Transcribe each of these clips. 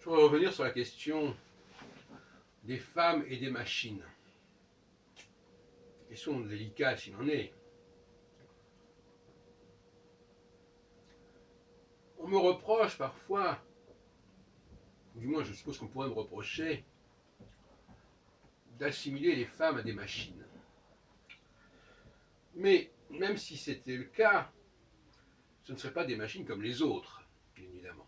Je voudrais revenir sur la question des femmes et des machines. Question délicate s'il en est. On me reproche parfois, du moins je suppose qu'on pourrait me reprocher, d'assimiler les femmes à des machines. Mais même si c'était le cas, ce ne seraient pas des machines comme les autres, bien évidemment.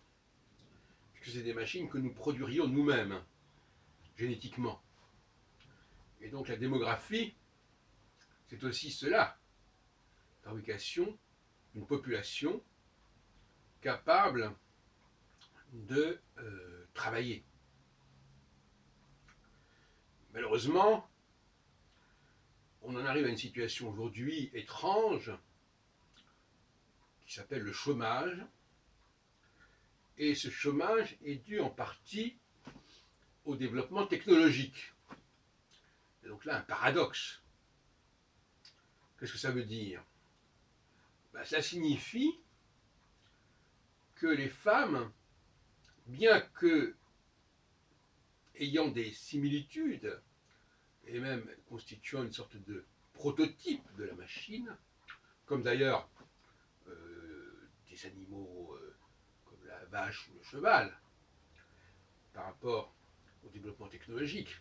Puisque c'est des machines que nous produirions nous-mêmes, génétiquement. Et donc la démographie, c'est aussi cela. Fabrication d'une population capable de travailler. Malheureusement, on en arrive à une situation aujourd'hui étrange qui s'appelle le chômage. Et ce chômage est dû en partie au développement technologique. Et donc là, un paradoxe. Qu'est-ce que ça veut dire? Ça signifie que les femmes, bien que ayant des similitudes, et même constituant une sorte de prototype de la machine, comme d'ailleurs des animaux comme la vache ou le cheval, par rapport au développement technologique,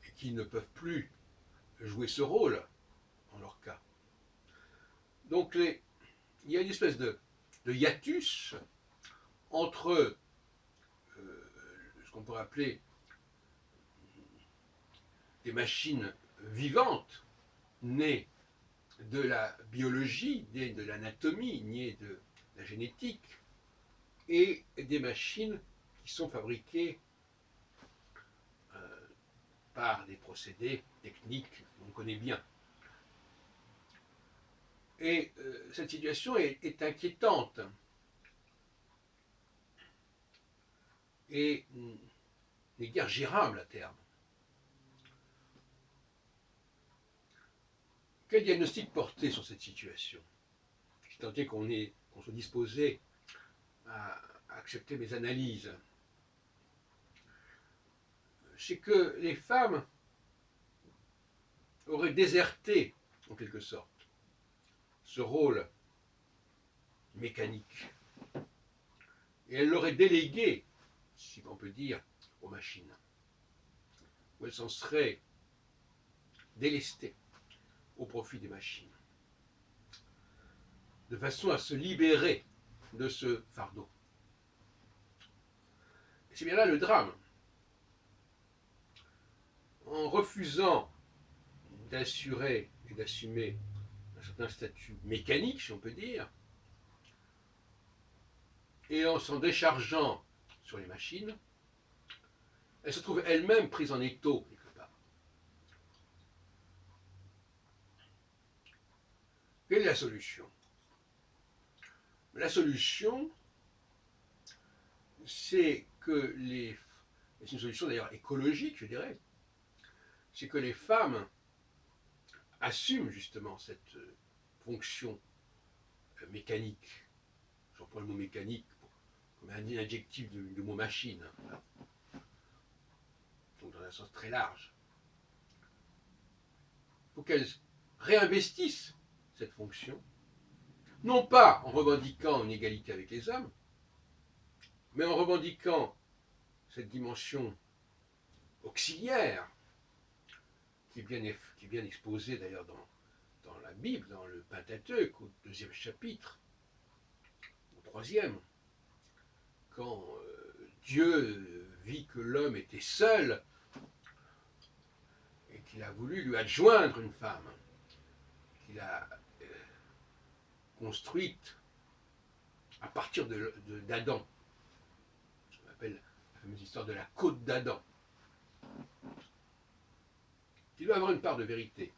et qui ne peuvent plus jouer ce rôle en leur cas. Donc il y a une espèce de hiatus entre ce qu'on pourrait appeler des machines vivantes, nées de la biologie, nées de l'anatomie, nées de la génétique, et des machines qui sont fabriquées par des procédés techniques qu'on connaît bien. Et cette situation est inquiétante et n'est guère gérable à terme. Quel diagnostic porter sur cette situation? Si tant est qu'on soit disposé à accepter mes analyses, c'est que les femmes auraient déserté, en quelque sorte, ce rôle mécanique. Et elles l'auraient délégué, si on peut dire, aux machines. Ou elles s'en seraient délestées au profit des machines. De façon à se libérer de ce fardeau. Et c'est bien là le drame. En refusant d'assurer et d'assumer un certain statut mécanique, si on peut dire, et en s'en déchargeant sur les machines, elle se trouve elle-même prise en étau quelque part. Quelle est la solution? La solution, c'est que c'est une solution d'ailleurs écologique, je dirais, c'est que les femmes assument justement cette fonction mécanique. J'emploie le mot mécanique comme un adjectif du mot machine, voilà. Donc dans un sens très large. Il faut qu'elles réinvestissent cette fonction, non pas en revendiquant une égalité avec les hommes, mais en revendiquant cette dimension auxiliaire qui est bien exposée d'ailleurs dans la Bible, dans le Pentateuque, au 2e chapitre, au 3e, quand Dieu vit que l'homme était seul et qu'il a voulu lui adjoindre une femme, qu'il a construite à partir d'Adam, ce qu'on appelle la fameuse histoire de la côte d'Adam. Il doit avoir une part de vérité.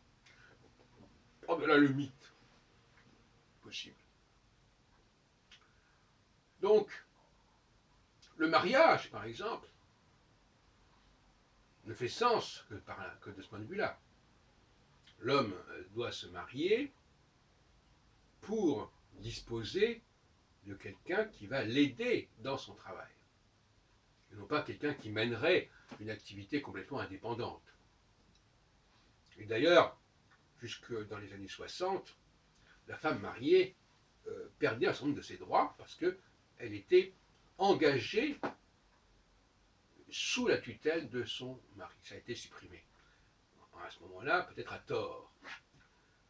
Oh ben là, le mythe. Possible. Donc, le mariage, par exemple, ne fait sens que de ce point de vue-là. L'homme doit se marier pour disposer de quelqu'un qui va l'aider dans son travail, et non pas quelqu'un qui mènerait une activité complètement indépendante. Et d'ailleurs, jusque dans les années 60, la femme mariée perdait un certain nombre de ses droits parce qu'elle était engagée sous la tutelle de son mari. Ça a été supprimé. À ce moment-là, peut-être à tort.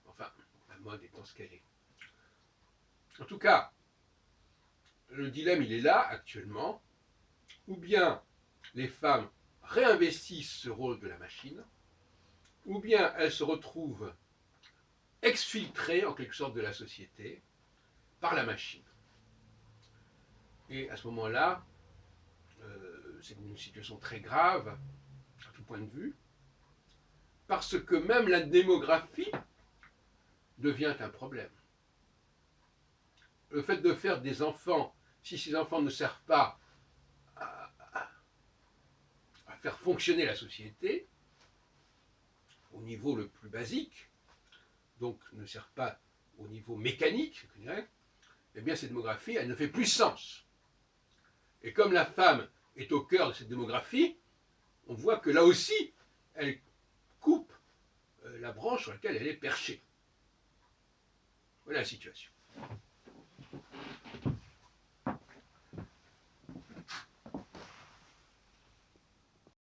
Enfin, la mode étant ce qu'elle est. En tout cas, le dilemme, il est là actuellement. Ou bien les femmes réinvestissent ce rôle de la machine, ou bien elles se retrouvent exfiltrées en quelque sorte de la société par la machine. Et à ce moment-là, c'est une situation très grave à tout point de vue, parce que même la démographie devient un problème. Le fait de faire des enfants, si ces enfants ne servent pas à faire fonctionner la société, au niveau le plus basique, donc ne servent pas au niveau mécanique, eh bien cette démographie, elle ne fait plus sens. Et comme la femme est au cœur de cette démographie, on voit que là aussi, elle coupe la branche sur laquelle elle est perchée. Voilà la situation.